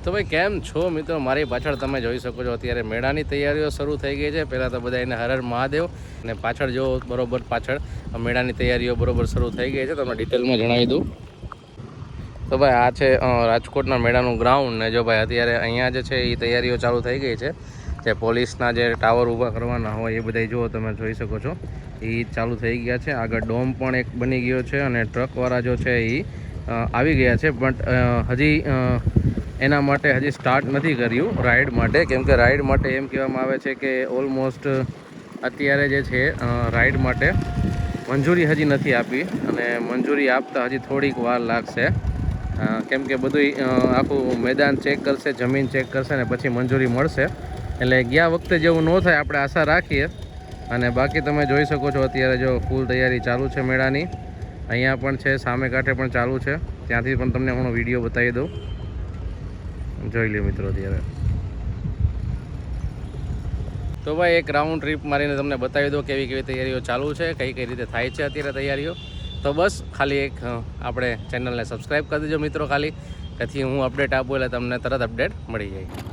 તો ભાઈ કેમ છો મિત્રો? મારી પાછળ તમે જોઈ શકો છો અત્યારે મેળાની તૈયારીઓ શરૂ થઈ ગઈ છે. પહેલાં તો બધા એને હર હર મહાદેવ, અને પાછળ જો બરોબર પાછળ મેળાની તૈયારીઓ બરોબર શરૂ થઈ ગઈ છે. તમને ડિટેલમાં જણાવી દઉં તો ભાઈ આ છે રાજકોટના મેળાનું ગ્રાઉન્ડ. ને જો ભાઈ અત્યારે અહીંયા જે છે એ તૈયારીઓ ચાલુ થઈ ગઈ છે. જે પોલીસના જે ટાવર ઊભા કરવાના હોય એ બધા જો તમે જોઈ શકો છો એ ચાલુ થઈ ગયા છે. આગળ ડોમ પણ એક બની ગયો છે અને ટ્રકવાળા જો છે એ આવી ગયા છે. બટ હજી એના માટે હજી સ્ટાર્ટ નથી કર્યું રાઈડ માટે, કેમ કે રાઈડ માટે એમ કહેવામાં આવે છે કે ઓલમોસ્ટ અત્યારે જે છે રાઈડ માટે મંજૂરી હજી નથી આપી, અને મંજૂરી આપતા હજી થોડીક વાર લાગશે. કેમ કે બધું આખું મેદાન ચેક કરશે, જમીન ચેક કરશે ને પછી મંજૂરી મળશે. એટલે ગયા વખતે જેવું ન થાય આપણે આશા રાખીએ. અને બાકી તમે જોઈ શકો છો અત્યારે જો ફૂલ તૈયારી ચાલુ છે મેળાની. અહીંયા પણ છે, સામે કાંઠે પણ ચાલુ છે. ત્યાંથી પણ તમને હું વિડીયો બતાવી દઉં, જોઈ લો મિત્રો. અત્યારે તો ભાઈ એક રાઉન્ડ ટ્રીપ મારીને તમને બતાવી દો કેવી કેવી તૈયારીઓ ચાલુ છે, કઈ કઈ રીતે થાય છે અત્યારે તૈયારીઓ. તો બસ ખાલી એક આપણે ચેનલને સબસ્ક્રાઈબ કરી દેજો મિત્રો, ખાલી તેથી હું અપડેટ આપું એટલે તમને તરત અપડેટ મળી જાય.